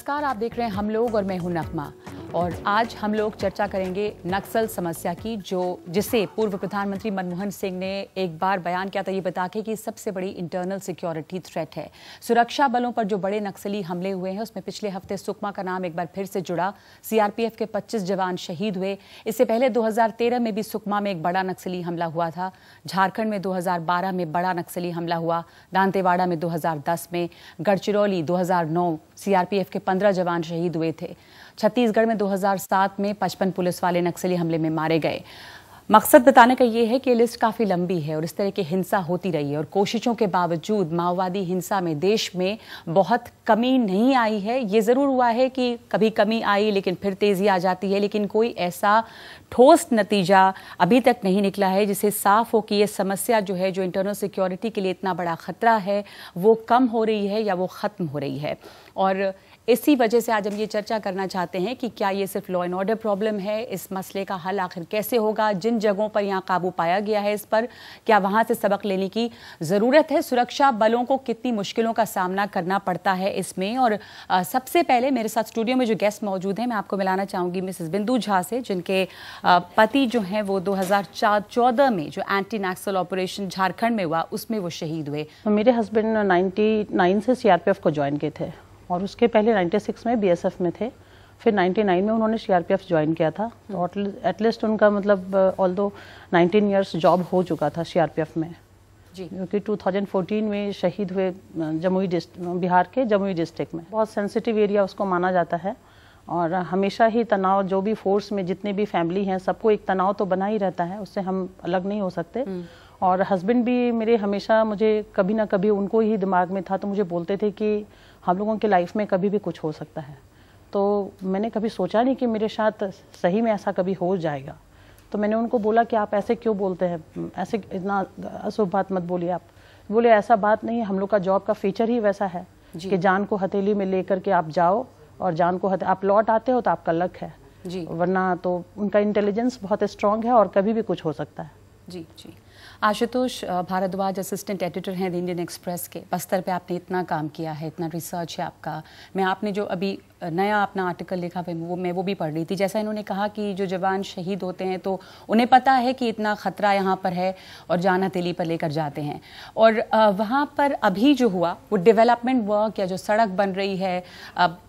नमस्कार, आप देख रहे हैं हम लोग और मैं हूं नगमा। और आज हम लोग चर्चा करेंगे नक्सल समस्या की, जिसे पूर्व प्रधानमंत्री मनमोहन सिंह ने एक बार बयान किया था ये बता के कि सबसे बड़ी इंटरनल सिक्योरिटी थ्रेट है। सुरक्षा बलों पर जो बड़े नक्सली हमले हुए हैं उसमें पिछले हफ्ते सुकमा का नाम एक बार फिर से जुड़ा। सीआरपीएफ के 25 जवान शहीद हुए। इससे पहले 2013 में भी सुकमा में एक बड़ा नक्सली हमला हुआ था। झारखंड में 2012 में बड़ा नक्सली हमला हुआ। दांतेवाड़ा में 2010 में, गढ़चिरौली 2009 सीआरपीएफ के 15 जवान शहीद हुए थे। छत्तीसगढ़ में 2007 में 55 पुलिस वाले नक्सली हमले में मारे गए। मकसद बताने का ये है कि लिस्ट काफ़ी लंबी है और इस तरह की हिंसा होती रही है और कोशिशों के बावजूद माओवादी हिंसा में देश में बहुत कमी नहीं आई है। ये ज़रूर हुआ है कि कभी कमी आई लेकिन फिर तेज़ी आ जाती है, लेकिन कोई ऐसा ठोस नतीजा अभी तक नहीं निकला है जिससे साफ हो कि ये समस्या जो है, जो इंटरनल सिक्योरिटी के लिए इतना बड़ा खतरा है, वो कम हो रही है या वो ख़त्म हो रही है। और इसी वजह से आज हम ये चर्चा करना चाहते हैं कि क्या ये सिर्फ लॉ एंड ऑर्डर प्रॉब्लम है, इस मसले का हल आखिर कैसे होगा, जिन जगहों पर यहाँ काबू पाया गया है इस पर क्या वहाँ से सबक लेने की ज़रूरत है, सुरक्षा बलों को कितनी मुश्किलों का सामना करना पड़ता है इसमें। और सबसे पहले मेरे साथ स्टूडियो में जो गेस्ट मौजूद हैं, मैं आपको मिलाना चाहूँगी मिसेस बिंदु झा से, जिनके पति जो हैं वो 2014 में जो एंटी नक्सल ऑपरेशन झारखंड में हुआ उसमें वो शहीद हुए। मेरे हस्बैंड 99 से सीआरपीएफ को ज्वाइन किए थे और उसके पहले 96 में बीएसएफ में थे। फिर 99 में उन्होंने सीआरपीएफ ज्वाइन किया था। तो एटलीस्ट उनका मतलब ऑल्दो 19 इयर्स जॉब हो चुका था सीआरपीएफ में जी, क्योंकि 2014 में शहीद हुए बिहार के जमुई डिस्ट्रिक्ट में। बहुत सेंसिटिव एरिया उसको माना जाता है और हमेशा ही तनाव, जो भी फोर्स में जितने भी फैमिली हैं सबको एक तनाव तो बना ही रहता है, उससे हम अलग नहीं हो सकते। और हस्बैंड भी मेरे हमेशा मुझे कभी ना कभी उनको ही दिमाग में था, तो मुझे बोलते थे कि हम लोगों की लाइफ में कभी भी कुछ हो सकता है। तो मैंने कभी सोचा नहीं कि मेरे साथ सही में ऐसा कभी हो जाएगा। तो मैंने उनको बोला कि आप ऐसे क्यों बोलते हैं, ऐसे इतना अशुभ बात मत बोलिए आप। बोले ऐसा बात नहीं है, हम लोग का जॉब का फीचर ही वैसा है कि जान को हथेली में लेकर के आप जाओ और जान को आप लौट आते हो तो आपका लक है जी, वरना तो उनका इंटेलिजेंस बहुत स्ट्रांग है और कभी भी कुछ हो सकता है। जी जी। आशुतोष भारद्वाज असिस्टेंट एडिटर हैं द इंडियन एक्सप्रेस के। बस्तर पे आपने इतना काम किया है, इतना रिसर्च है आपका। मैं आपने जो अभी नया अपना आर्टिकल लिखा मैं वो भी पढ़ रही थी। जैसा इन्होंने कहा कि जो जवान शहीद होते हैं तो उन्हें पता है कि इतना खतरा यहाँ पर है और जान हथेली पर लेकर जाते हैं। और वहाँ पर अभी जो हुआ वो डेवलपमेंट वर्क या जो सड़क बन रही है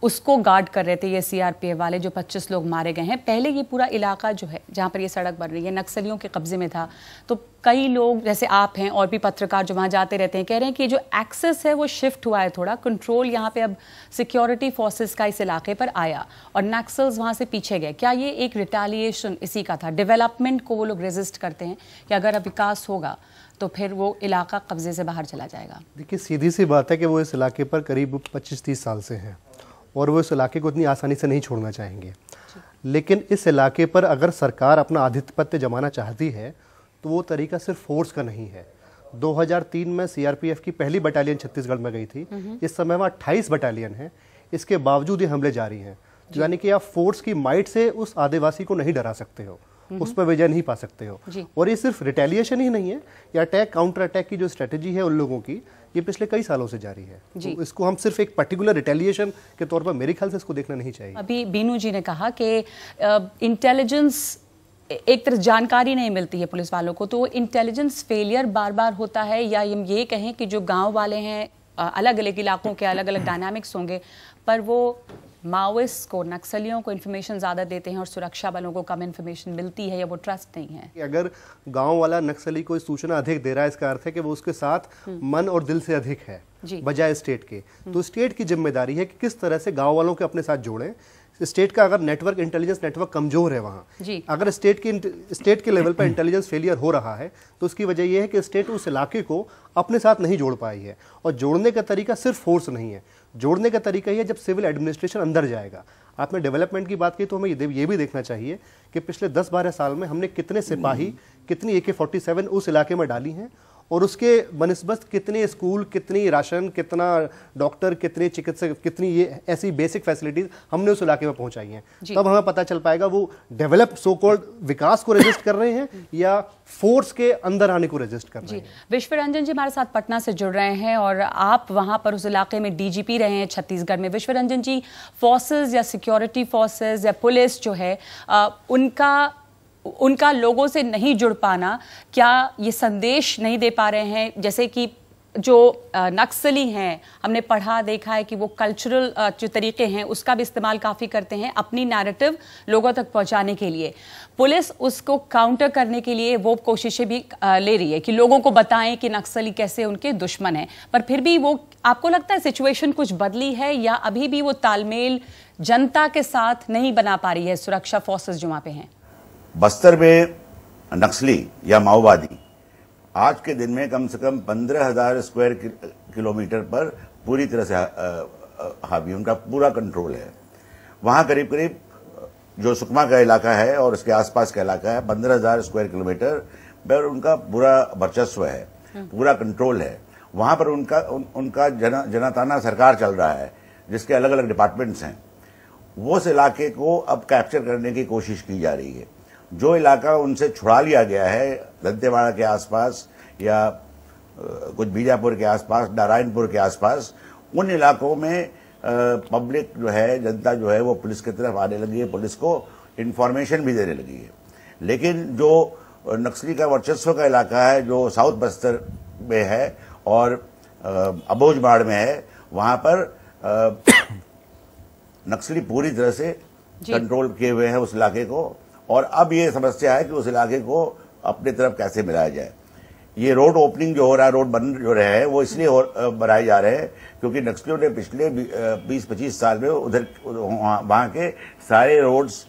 उसको गार्ड कर रहे थे ये सीआरपीएफ वाले, जो 25 लोग मारे गए हैं। पहले ये पूरा इलाका जो है जहाँ पर ये सड़क बन रही है नक्सलियों के कब्जे में था। तो कई लोग जैसे आप हैं और भी पत्रकार जो वहाँ जाते रहते हैं कह रहे हैं कि जो एक्सेस है वो शिफ्ट हुआ है, थोड़ा कंट्रोल यहाँ पे अब सिक्योरिटी फोर्सेस का इस इलाके पर आया और नक्सल्स वहाँ से पीछे गए। क्या ये एक रिटेलिएशन इसी का था? डेवलपमेंट को वो लोग रेजिस्ट करते हैं कि अगर अब विकास होगा तो फिर वो इलाका कब्जे से बाहर चला जाएगा। देखिए, सीधी सी बात है कि वो इस इलाके पर करीब 25-30 साल से हैं और वो इस इलाके को इतनी आसानी से नहीं छोड़ना चाहेंगे। लेकिन इस इलाके पर अगर सरकार अपना आधिपत्य जमाना चाहती है तो वो तरीका सिर्फ फोर्स का नहीं है। 2003 में सीआरपीएफ की पहली बटालियन छत्तीसगढ़ में गई थी। इस समय वहाँ 28 बटालियन है, इसके बावजूद ये हमले जारी हैं। यानी कि आप फोर्स की माइट से उस आदिवासी को नहीं डरा सकते हो, उस पर विजय नहीं पा सकते हो। और ये सिर्फ रिटेलिएशन ही नहीं है, या अटैक काउंटर अटैक की जो स्ट्रेटेजी है उन लोगों की, ये पिछले कई सालों से जारी है। तो इसको हम सिर्फ एक पर्टिकुलर रिटेलिएशन के तौर पर मेरे ख्याल से इसको देखना नहीं चाहिए। अभी बीनू जी ने कहा कि इंटेलिजेंस, एक तरह जानकारी नहीं मिलती है पुलिस वालों को, तो इंटेलिजेंस फेलियर बार बार होता है, या हम ये कहें कि जो गांव वाले हैं अलग अलग इलाकों के अलग अलग डायनामिक्स होंगे, पर वो माओइस्ट को, नक्सलियों को इन्फॉर्मेशन ज़्यादा देते हैं और सुरक्षा बलों को कम इन्फॉर्मेशन मिलती है या वो ट्रस्ट नहीं है। अगर गांव वाला नक्सली कोई सूचना अधिक दे रहा है, इसका अर्थ है कि वो उसके साथ मन और दिल से अधिक है बजाय स्टेट के। तो स्टेट की जिम्मेदारी है कि किस तरह से गांव वालों के अपने साथ जोड़ें। स्टेट का अगर नेटवर्क, इंटेलिजेंस नेटवर्क कमजोर है वहाँ, अगर स्टेट के लेवल पर इंटेलिजेंस फेलियर हो रहा है तो उसकी वजह यह है कि स्टेट उस इलाके को अपने साथ नहीं जोड़ पाई है। और जोड़ने का तरीका सिर्फ फोर्स नहीं है, जोड़ने का तरीका ये है जब सिविल एडमिनिस्ट्रेशन अंदर जाएगा। आपने डेवलपमेंट की बात की तो हमें ये भी देखना चाहिए कि पिछले 10-12 साल में हमने कितने सिपाही, कितनी AK-47 उस इलाके में डाली हैं और उसके बनिस्बत कितने स्कूल, कितनी राशन, कितना डॉक्टर, कितने चिकित्सक, कितनी ये ऐसी बेसिक फैसिलिटीज हमने उस इलाके में पहुंचाई हैं, तब हमें पता चल पाएगा वो डेवलप सो कॉल्ड विकास को रजिस्ट कर रहे हैं या फोर्स के अंदर आने को रजिस्ट कर रहे हैं। विश्व रंजन जी हमारे साथ पटना से जुड़ रहे हैं और आप वहां पर उस इलाके में डीजीपी रहे हैं छत्तीसगढ़ में। विश्व रंजन जी, फोर्सेस या सिक्योरिटी फोर्सेस या पुलिस जो है उनका लोगों से नहीं जुड़ पाना, क्या ये संदेश नहीं दे पा रहे हैं? जैसे कि जो नक्सली हैं, हमने पढ़ा देखा है कि वो कल्चरल जो तरीके हैं उसका भी इस्तेमाल काफ़ी करते हैं अपनी नैरेटिव लोगों तक पहुंचाने के लिए। पुलिस उसको काउंटर करने के लिए वो कोशिशें भी ले रही है कि लोगों को बताएं कि नक्सली कैसे उनके दुश्मन हैं, पर फिर भी वो, आपको लगता है सिचुएशन कुछ बदली है या अभी भी वो तालमेल जनता के साथ नहीं बना पा रही है सुरक्षा फोर्सेस जो वहाँ पे हैं? बस्तर में नक्सली या माओवादी आज के दिन में कम से कम 15,000 स्क्वायर किलोमीटर पर पूरी तरह से हावी, उनका पूरा कंट्रोल है। वहां करीब करीब जो सुकमा का इलाका है और उसके आसपास का इलाका है, 15,000 स्क्वायर किलोमीटर पर उनका पूरा वर्चस्व है, पूरा कंट्रोल है। वहां पर उनका जनाताना सरकार चल रहा है जिसके अलग अलग डिपार्टमेंट्स हैं। वो उस इलाके को अब कैप्चर करने की कोशिश की जा रही है। जो इलाका उनसे छुड़ा लिया गया है दंतेवाड़ा के आसपास या कुछ बीजापुर के आसपास, नारायणपुर के आसपास, उन इलाकों में पब्लिक जो है, जनता जो है वो पुलिस की तरफ आने लगी है, पुलिस को इंफॉर्मेशन भी देने लगी है। लेकिन जो नक्सली का वर्चस्व का इलाका है जो साउथ बस्तर में है और अबोजमाड़ में है, वहां पर नक्सली पूरी तरह से कंट्रोल किए हुए हैं उस इलाके को। और अब ये समस्या है कि उस इलाके को अपनी तरफ कैसे मिलाया जाए। ये रोड ओपनिंग जो हो रहा है, रोड बन जो रहे हैं, वो इसलिए बनाए जा रहे हैं क्योंकि नक्सलियों ने पिछले 20-25 साल में उधर वहां के सारे रोड्स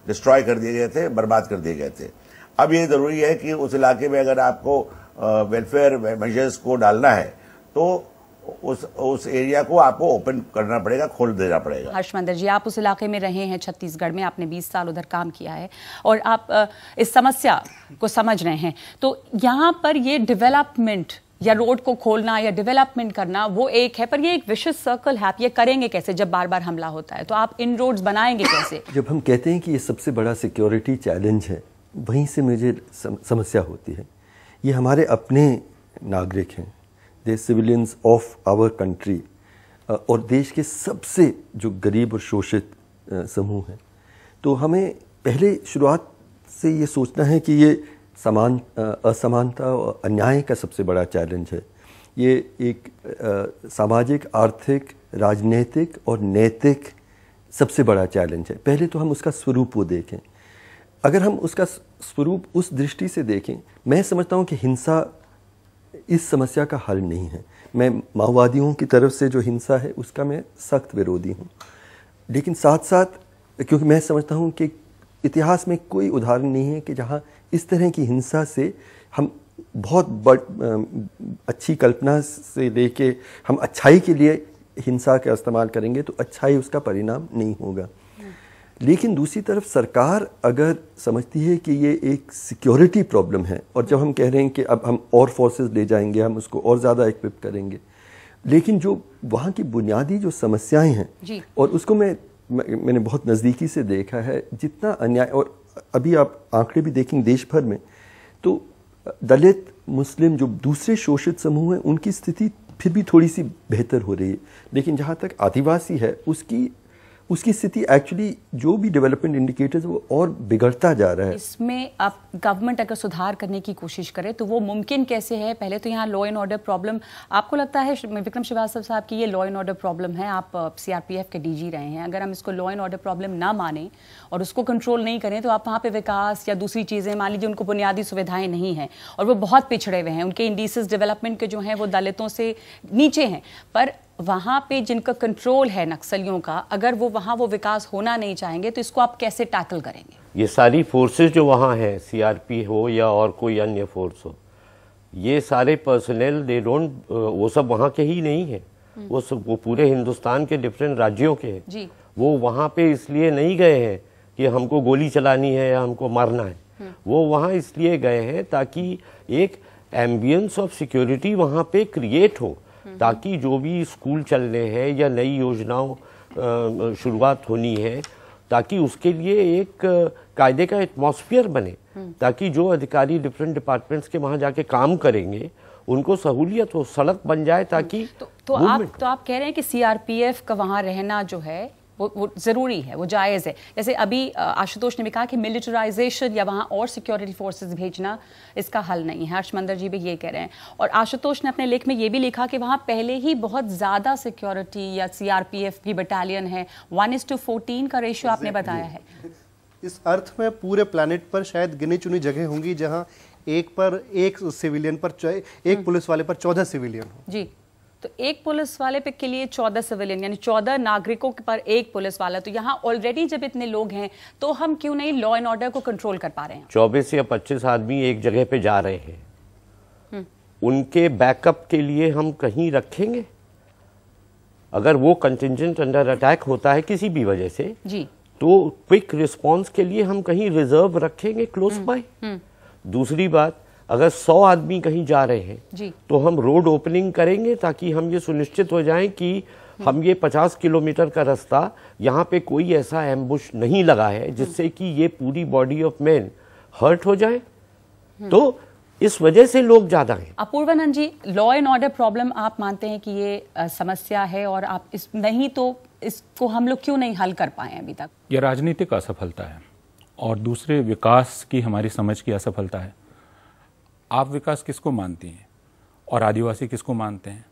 डिस्ट्रॉय कर दिए गए थे, बर्बाद कर दिए गए थे। अब ये जरूरी है कि उस इलाके में अगर आपको वेलफेयर मेजर्स को डालना है तो उस एरिया को आपको ओपन करना पड़ेगा, खोल देना पड़ेगा। हर्षमंदर जी, आप उस इलाके में रहे हैं छत्तीसगढ़ में, आपने 20 साल उधर काम किया है और आप इस समस्या को समझ रहे हैं। तो यहाँ पर ये डेवलपमेंट या रोड को खोलना या डेवलपमेंट करना वो एक है, पर ये एक विशिष्ट सर्कल है। आप ये करेंगे कैसे जब बार बार हमला होता है? तो आप इन रोड्स बनाएंगे कैसे? जब हम कहते हैं कि ये सबसे बड़ा सिक्योरिटी चैलेंज है, वहीं से मुझे समस्या होती है। ये हमारे अपने नागरिक हैं, दे सिविलियंस ऑफ आवर कंट्री, और देश के सबसे जो गरीब और शोषित समूह हैं। तो हमें पहले शुरुआत से ये सोचना है कि ये असमानता और अन्याय का सबसे बड़ा चैलेंज है। ये एक सामाजिक, आर्थिक, राजनीतिक और नैतिक सबसे बड़ा चैलेंज है। पहले तो हम उसका स्वरूप वो देखें। अगर हम उसका स्वरूप उस दृष्टि से देखें, मैं समझता हूँ कि हिंसा इस समस्या का हल नहीं है। मैं माओवादियों की तरफ से जो हिंसा है उसका मैं सख्त विरोधी हूँ, लेकिन साथ साथ क्योंकि मैं समझता हूँ कि इतिहास में कोई उदाहरण नहीं है कि जहाँ इस तरह की हिंसा से हम बहुत अच्छी कल्पना से लेके हम अच्छाई के लिए हिंसा का इस्तेमाल करेंगे तो अच्छाई उसका परिणाम नहीं होगा। लेकिन दूसरी तरफ सरकार अगर समझती है कि ये एक सिक्योरिटी प्रॉब्लम है, और जब हम कह रहे हैं कि अब हम और फोर्सेस ले जाएंगे, हम उसको और ज़्यादा इक्विप करेंगे, लेकिन जो वहाँ की बुनियादी जो समस्याएं हैं और उसको मैंने बहुत नज़दीकी से देखा है, जितना अन्याय, और अभी आप आंकड़े भी देखेंगे देश भर में, तो दलित, मुस्लिम जो दूसरे शोषित समूह हैं उनकी स्थिति फिर भी थोड़ी सी बेहतर हो रही है, लेकिन जहाँ तक आदिवासी है उसकी स्थिति एक्चुअली जो भी डेवलपमेंट इंडिकेटर्स वो और बिगड़ता जा रहा है। इसमें अब गवर्नमेंट अगर सुधार करने की कोशिश करे तो वो मुमकिन कैसे है? पहले तो यहाँ लॉ एंड ऑर्डर प्रॉब्लम, आपको लगता है विक्रम श्रीवास्तव साहब की ये लॉ एंड ऑर्डर प्रॉब्लम है? आप सीआरपीएफ के डीजी रहे हैं, अगर हम इसको लॉ एंड ऑर्डर प्रॉब्लम ना माने और उसको कंट्रोल नहीं करें तो आप वहाँ पे विकास या दूसरी चीज़ें, मान लीजिए उनको बुनियादी सुविधाएं नहीं हैं और वो बहुत पिछड़े हुए हैं, उनके इंडिसेस डेवलपमेंट के जो हैं वो दलितों से नीचे हैं, पर वहाँ पे जिनका कंट्रोल है नक्सलियों का, अगर वो वहाँ वो विकास होना नहीं चाहेंगे तो इसको आप कैसे टैकल करेंगे? ये सारी फोर्सेस जो वहाँ हैं, सीआरपी हो या और कोई अन्य फोर्स हो, ये सारे पर्सनल दे डोंट, वो सब वहाँ के ही नहीं है, वो पूरे हिंदुस्तान के डिफरेंट राज्यों के हैं जी। वो वहाँ पे इसलिए नहीं गए हैं कि हमको गोली चलानी है या हमको मारना है, वो वहाँ इसलिए गए हैं ताकि एक एम्बियंस ऑफ सिक्योरिटी वहाँ पे क्रिएट हो, ताकि जो भी स्कूल चलने हैं या नई योजनाओं शुरुआत होनी है, ताकि उसके लिए एक कायदे का एटमॉस्फेयर बने, ताकि जो अधिकारी डिफरेंट डिपार्टमेंट्स के वहाँ जाके काम करेंगे उनको सहूलियत हो, सड़क बन जाए ताकि तो आप कह रहे हैं कि सीआरपीएफ का वहाँ रहना जो है वो जरूरी है, वो जायज़ है। जैसे अभी आशुतोष ने भी कहा कि मिलिटराइजेशन या वहाँ और सिक्योरिटी फोर्सेस भेजना इसका हल नहीं है, हर्षमंदर जी भी ये कह रहे हैं। और आशुतोष ने अपने लेख में ये भी लिखा कि वहाँ पहले ही बहुत ज़्यादा सिक्योरिटी या सीआरपीएफ की बटालियन है, 1:14 का रेशियो आपने बताया है। इस अर्थ में पूरे प्लैनेट पर शायद गिनी चुनी जगह होंगी जहाँ एक सिविलियन पर एक पुलिस वाले पर 14 सिविलियन हो। जी, तो एक पुलिस वाले पे के लिए 14 सिविलियन, यानी 14 नागरिकों पर एक पुलिस वाला। तो यहाँ ऑलरेडी जब इतने लोग हैं तो हम क्यों नहीं लॉ एंड ऑर्डर को कंट्रोल कर पा रहे हैं? 24 या 25 आदमी एक जगह पे जा रहे हैं, उनके बैकअप के लिए हम कहीं रखेंगे? अगर वो कंटिंजेंट अंडर अटैक होता है किसी भी वजह से जी, तो क्विक रिस्पॉन्स के लिए हम कहीं रिजर्व रखेंगे क्लोज बाय? दूसरी बात, अगर 100 आदमी कहीं जा रहे हैं जी, तो हम रोड ओपनिंग करेंगे ताकि हम ये सुनिश्चित हो जाएं कि हम ये 50 किलोमीटर का रास्ता यहाँ पे कोई ऐसा एम्बुश नहीं लगा है जिससे कि ये पूरी बॉडी ऑफ मैन हर्ट हो जाए। तो इस वजह से लोग ज्यादा हैं। अपूर्वानंद जी, लॉ एंड ऑर्डर प्रॉब्लम आप मानते हैं कि ये समस्या है और आप इस नहीं तो इसको हम लोग क्यों नहीं हल कर पाए अभी तक? यह राजनीतिक असफलता है और दूसरे विकास की हमारी समझ की असफलता है। आप विकास किसको मानती हैं और आदिवासी किसको मानते हैं?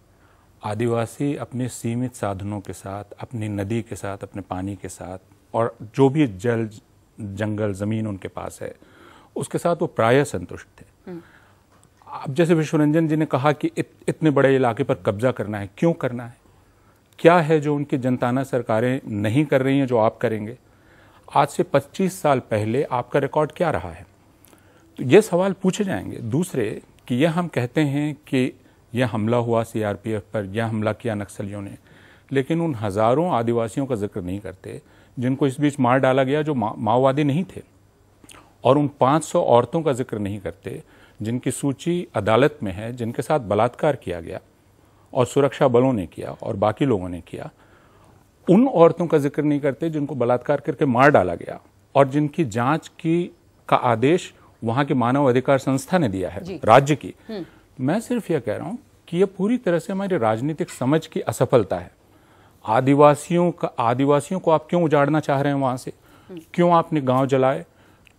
आदिवासी अपने सीमित साधनों के साथ, अपनी नदी के साथ, अपने पानी के साथ और जो भी जल जंगल ज़मीन उनके पास है उसके साथ वो प्रायः संतुष्ट थे। अब जैसे विश्वरंजन जी ने कहा कि इतने बड़े इलाके पर कब्जा करना है, क्यों करना है? क्या है जो उनकी जनताना सरकारें नहीं कर रही हैं जो आप करेंगे? आज से 25 साल पहले आपका रिकॉर्ड क्या रहा है? तो ये सवाल पूछे जाएंगे। दूसरे कि यह हम कहते हैं कि यह हमला हुआ सीआरपीएफ पर, यह हमला किया नक्सलियों ने, लेकिन उन हजारों आदिवासियों का जिक्र नहीं करते जिनको इस बीच मार डाला गया, जो माओवादी नहीं थे, और उन 500 औरतों का जिक्र नहीं करते जिनकी सूची अदालत में है, जिनके साथ बलात्कार किया गया और सुरक्षा बलों ने किया और बाकी लोगों ने किया। उन औरतों का जिक्र नहीं करते जिनको बलात्कार करके मार डाला गया और जिनकी जांच का आदेश वहां के मानव अधिकार संस्था ने दिया है, राज्य की। मैं सिर्फ यह कह रहा हूं कि यह पूरी तरह से हमारी राजनीतिक समझ की असफलता है। आदिवासियों को आप क्यों उजाड़ना चाह रहे हैं वहां से? क्यों आपने गांव जलाए?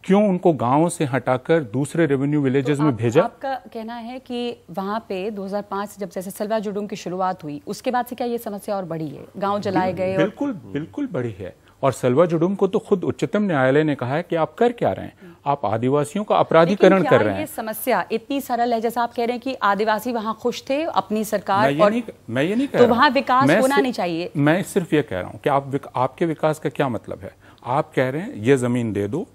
क्यों उनको गांवों से हटाकर दूसरे रेवेन्यू विलेजेस में भेजा? आपका कहना है कि वहां पे 2005 जब जैसे सलवा जुडूम की शुरुआत हुई उसके बाद से क्या ये समस्या और बढ़ी है? गांव जलाए गए? बिल्कुल बढ़ी है। और सलवा जुडूम को तो खुद उच्चतम न्यायालय ने कहा है कि आप कर क्या रहे हैं? आप आदिवासियों का अपराधीकरण कर रहे हैं। ये समस्या इतनी सरल है जैसा आप कह रहे हैं कि आदिवासी वहां खुश थे अपनी सरकार, मैं ये नहीं कह तो रहा, वहां विकास होना नहीं चाहिए। मैं सिर्फ ये कह रहा हूं कि आपके विकास का क्या मतलब है? आप कह रहे हैं ये जमीन दे दो,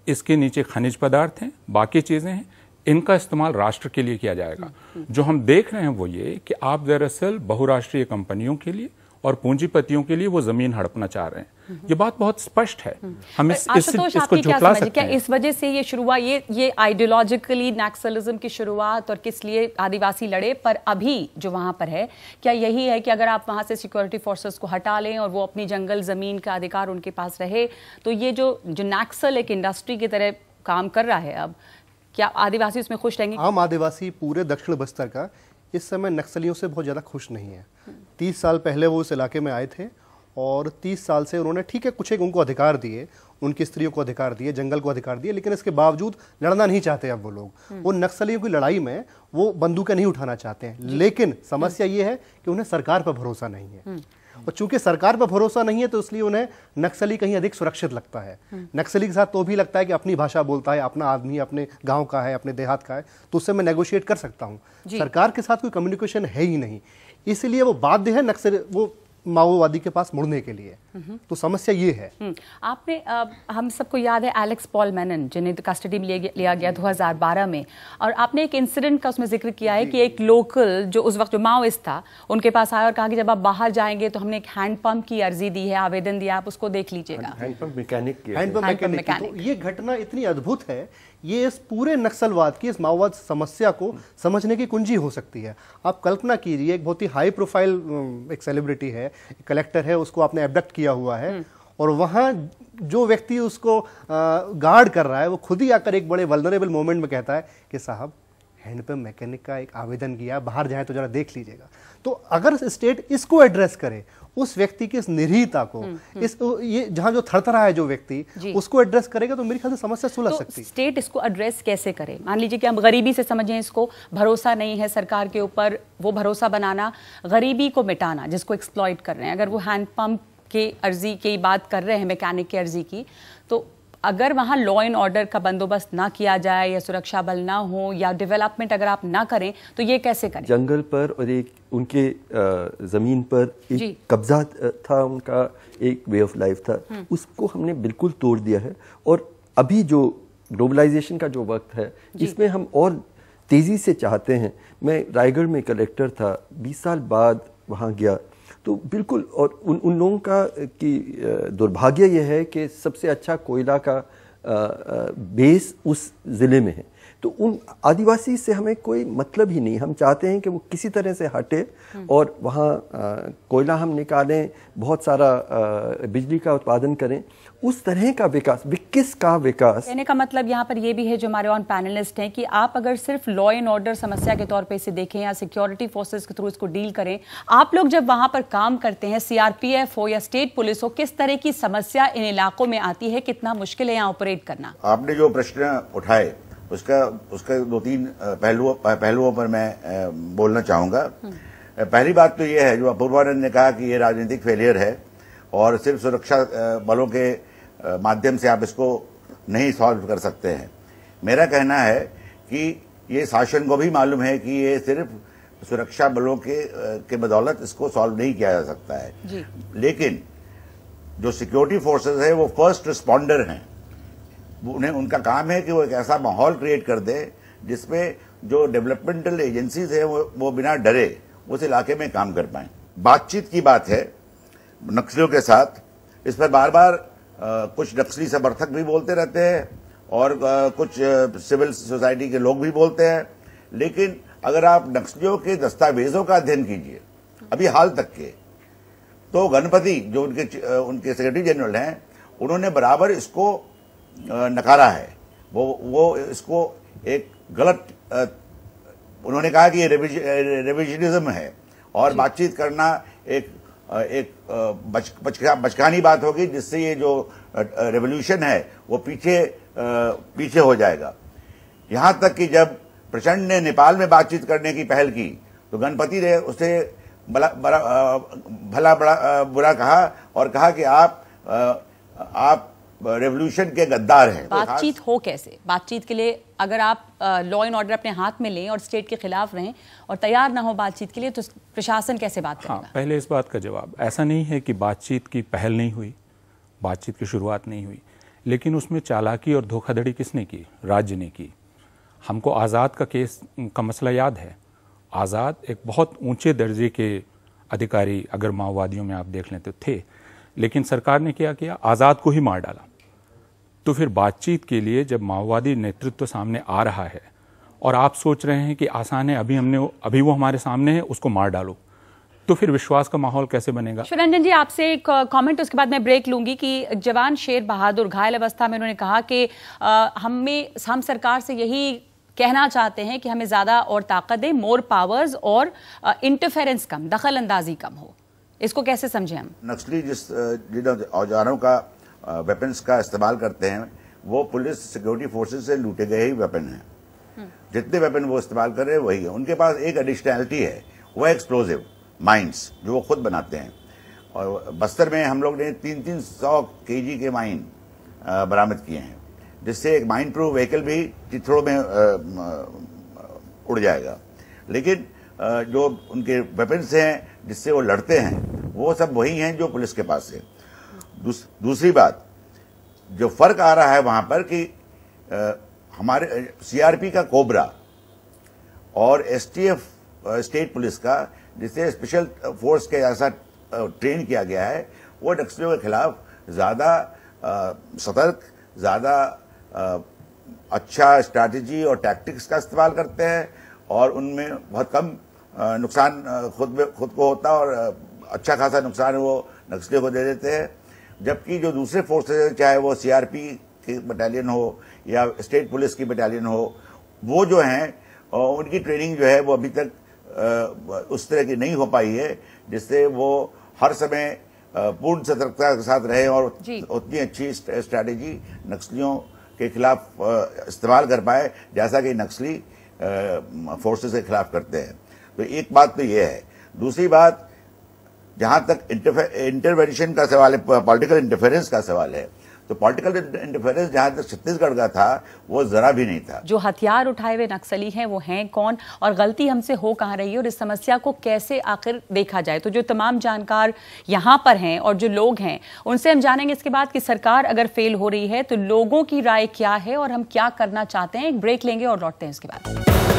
इसके नीचे खनिज पदार्थ हैं, बाकी चीजें हैं, इनका इस्तेमाल राष्ट्र के लिए किया जाएगा। जो हम देख रहे हैं वो ये कि आप दरअसल बहुराष्ट्रीय कंपनियों के लिए और पूंजीपतियों के लिए वो जमीन हड़पना चाह रहे हैं। ये बात बहुत स्पष्ट है। हम इसको झुठला सकते क्या हैं। इस वजह से ये शुरुआत, ये आइडियोलॉजिकली नक्सलिज्म की शुरुआत और किस लिए आदिवासी लड़े, पर अभी जो वहां पर है क्या यही है कि अगर आप वहां से सिक्योरिटी फोर्सेस को हटा लें और वो अपनी जंगल जमीन का अधिकार उनके पास रहे, तो ये जो नक्सल एक इंडस्ट्री की तरह काम कर रहा है, अब क्या आदिवासी उसमें खुश रहेंगे? आम आदिवासी पूरे दक्षिण बस्तर का इस समय नक्सलियों से बहुत ज़्यादा खुश नहीं है। 30 साल पहले वो इस इलाके में आए थे और 30 साल से उन्होंने, ठीक है, कुछ एक उनको अधिकार दिए, उनकी स्त्रियों को अधिकार दिए, जंगल को अधिकार दिए, लेकिन इसके बावजूद लड़ना नहीं चाहते। अब वो लोग उन नक्सलियों की लड़ाई में वो बंदूकें नहीं उठाना चाहते हैं। लेकिन समस्या ये है कि उन्हें सरकार पर भरोसा नहीं है, और चूंकि सरकार पर भरोसा नहीं है तो इसलिए उन्हें नक्सली कहीं अधिक सुरक्षित लगता है। नक्सली के साथ तो भी लगता है कि अपनी भाषा बोलता है, अपना आदमी अपने गांव का है, अपने देहात का है, तो उससे मैं नेगोशिएट कर सकता हूं। सरकार के साथ कोई कम्युनिकेशन है ही नहीं, इसलिए वो बाध्य है वो माओवादी के पास मुड़ने के लिए। तो समस्या ये है। आपने हम सबको याद है एलेक्स पॉल मैनन, जिन्हें कस्टडी में लिया गया 2012 में, और आपने एक इंसिडेंट का उसमें जिक्र किया है कि एक लोकल जो उस वक्त जो माओइस्ट था उनके पास आया और कहा कि जब आप बाहर जाएंगे तो हमने एक हैंडपंप की अर्जी दी है, आवेदन दिया, आप उसको देख लीजिएगा। हैंडपंप मैकेनिक तो ये घटना इतनी अद्भुत है, ये इस पूरे नक्सलवाद की, इस माओवाद समस्या को समझने की कुंजी हो सकती है। आप कल्पना कीजिए, एक बहुत ही हाई प्रोफाइल एक सेलिब्रिटी है, एक कलेक्टर है, उसको आपने एबडक्ट किया हुआ है, और वहाँ जो व्यक्ति उसको गार्ड कर रहा है वो खुद ही आकर एक बड़े वल्नरेबल मोमेंट में कहता है कि साहब हैंडपंप मैकेनिक का एक आवेदन किया, बाहर जाए तो जरा देख लीजिएगा। तो अगर स्टेट इसको एड्रेस करे, उस व्यक्ति की इस निरीहता को, इस ये जहां जो थरथरा है जो व्यक्ति, उसको एड्रेस करेगा तो मेरे ख्याल से समस्या सुलझ सकती है। स्टेट इसको एड्रेस कैसे करे? मान लीजिए कि हम गरीबी से समझें इसको, भरोसा नहीं है सरकार के ऊपर, वो भरोसा बनाना, गरीबी को मिटाना जिसको एक्सप्लॉइट कर रहे हैं। अगर वो हैंडपंप के अर्जी की बात कर रहे हैं, मैकेनिक की अर्जी की, तो अगर वहाँ लॉ एंड ऑर्डर का बंदोबस्त ना किया जाए या सुरक्षा बल ना हो या डेवलपमेंट अगर आप ना करें तो ये कैसे करें? जंगल पर और एक उनके ज़मीन पर एक कब्जा था, उनका एक वे ऑफ लाइफ था, उसको हमने बिल्कुल तोड़ दिया है। और अभी जो ग्लोबलाइजेशन का जो वक्त है, इसमें हम और तेज़ी से चाहते हैं। मैं रायगढ़ में कलेक्टर था, 20 साल बाद वहाँ गया, तो बिल्कुल, और उन लोगों का कि दुर्भाग्य यह है कि सबसे अच्छा कोयला का बेस उस ज़िले में है। तो उन आदिवासी से हमें कोई मतलब ही नहीं। हम चाहते हैं कि वो किसी तरह से हटे और वहाँ कोयला हम निकालें, बहुत सारा बिजली का उत्पादन करें, उस तरह का विकास, 21 का विकास। कहने का मतलब यहाँ पर ये भी है जो हमारे ऑन पैनलिस्ट हैं कि आप अगर सिर्फ लॉ एंड ऑर्डर समस्या के तौर पे इसे देखें या सिक्योरिटी फोर्सेस के थ्रू इसको डील करें, आप लोग जब वहाँ पर काम करते हैं, सीआरपीएफ हो या स्टेट पुलिस हो, किस तरह की समस्या इन इलाकों में आती है, कितना मुश्किल है यहाँ ऑपरेट करना? आपने जो प्रश्न उठाए उसका 2-3 पहलुओं पर मैं बोलना चाहूंगा। पहली बात तो ये है जो अपूर्वानंद ने कहा कि ये राजनीतिक फेलियर है और सिर्फ सुरक्षा बलों के माध्यम से आप इसको नहीं सॉल्व कर सकते हैं। मेरा कहना है कि ये शासन को भी मालूम है कि ये सिर्फ सुरक्षा बलों के बदौलत इसको सॉल्व नहीं किया जा सकता है। लेकिन जो सिक्योरिटी फोर्सेस है वो फर्स्ट रिस्पॉन्डर हैं। उनका काम है कि वो एक ऐसा माहौल क्रिएट कर दे जिसमें जो डेवलपमेंटल एजेंसीज है वो बिना डरे उस इलाके में काम कर पाएं। बातचीत की बात है नक्सलियों के साथ, इस पर बार बार कुछ नक्सली समर्थक भी बोलते रहते हैं और कुछ सिविल सोसाइटी के लोग भी बोलते हैं। लेकिन अगर आप नक्सलियों के दस्तावेजों का अध्ययन कीजिए अभी हाल तक के, तो गणपति जो उनके सेक्रेटरी जनरल हैं, उन्होंने बराबर इसको नकारा है। वो इसको एक गलत, उन्होंने कहा कि ये रिविजनिज्म है और बातचीत करना एक बचकानी बात होगी जिससे ये जो रेवोल्यूशन है वो पीछे हो जाएगा। यहां तक कि जब प्रचंड ने नेपाल में बातचीत करने की पहल की तो गणपति ने उसे भला बुरा कहा और कहा कि आप रेवोल्यूशन के गद्दार हैं। बातचीत हो कैसे? बातचीत के लिए अगर आप लॉ एंड ऑर्डर अपने हाथ में लें और स्टेट के खिलाफ रहें और तैयार ना हो बातचीत के लिए, तो प्रशासन कैसे बात करेगा? हाँ, पहले इस बात का जवाब, ऐसा नहीं है कि बातचीत की पहल नहीं हुई, बातचीत की शुरुआत नहीं हुई, लेकिन उसमें चालाकी और धोखाधड़ी किसने की? राज्य ने की। हमको आज़ाद का केस का मसला याद है। आज़ाद एक बहुत ऊंचे दर्जे के अधिकारी अगर माओवादियों में आप देख लें तो थे, लेकिन सरकार ने क्या किया? आज़ाद को ही मार डाला। तो फिर बातचीत के लिए जब माओवादी नेतृत्व सामने आ रहा है और आप सोच रहे हैं कि आसान है, अभी वो हमारे सामने है, उसको मार डालो, तो फिर विश्वास का माहौल कैसे बनेगा? शिवरंजन जी, आपसे एक कमेंट, उसके बाद मैं ब्रेक लूंगी कि जवान शेर बहादुर घायल अवस्था में उन्होंने कहा कि हम सरकार से यही कहना चाहते हैं कि हमें ज्यादा और ताकत दे, मोर पावर्स और इंटरफेरेंस कम, दखल अंदाजी कम हो। इसको कैसे समझें हम? नक्सली जिन औजारों का वेपन्स का इस्तेमाल करते हैं वो पुलिस सिक्योरिटी फोर्सेस से लूटे गए ही वेपन हैं। जितने वेपन वो इस्तेमाल कर रहे हैं वही है। उनके पास एक एडिशनैलिटी है, वो एक्सप्लोजिव माइंस जो वो खुद बनाते हैं। और बस्तर में हम लोग ने 300 केजी के माइन बरामद किए हैं, जिससे एक माइन प्रूफ व्हीकल भी चित्रों में उड़ जाएगा। लेकिन जो उनके वेपन्स हैं जिससे वो लड़ते हैं वो सब वही हैं जो पुलिस के पास है। दूसरी बात, जो फर्क आ रहा है वहां पर कि हमारे सीआरपी का कोबरा और एसटीएफ स्टेट पुलिस का, जिसे स्पेशल फोर्स के जैसा ट्रेन किया गया है, वो नक्सलियों के खिलाफ ज्यादा सतर्क, ज्यादा अच्छा स्ट्रैटेजी और टैक्टिक्स का इस्तेमाल करते हैं और उनमें बहुत कम नुकसान खुद को होता है और अच्छा खासा नुकसान वो नक्सलियों को दे देते हैं। जबकि जो दूसरे फोर्सेज, चाहे वो सीआरपी की बटालियन हो या स्टेट पुलिस की बटालियन हो, वो जो हैं उनकी ट्रेनिंग जो है वो अभी तक उस तरह की नहीं हो पाई है जिससे वो हर समय पूर्ण सतर्कता के साथ रहे और उतनी अच्छी स्ट्रैटेजी नक्सलियों के खिलाफ इस्तेमाल कर पाए जैसा कि नक्सली फोर्सेस के खिलाफ करते हैं। तो एक बात तो ये है। दूसरी बात, जहां तक इंटरवेंशन का सवाल है, पॉलिटिकल इंटरफेरेंस का सवाल है, तो पॉलिटिकल इंटरफेरेंस जहां तक छत्तीसगढ़ का था वो जरा भी नहीं था। जो हथियार उठाए हुए नक्सली हैं वो हैं कौन और गलती हमसे हो कहां रही है और इस समस्या को कैसे आखिर देखा जाए, तो जो तमाम जानकार यहां पर हैं और जो लोग हैं उनसे हम जानेंगे इसके बाद कि सरकार अगर फेल हो रही है तो लोगों की राय क्या है और हम क्या करना चाहते हैं। एक ब्रेक लेंगे और लौटते हैं इसके बाद।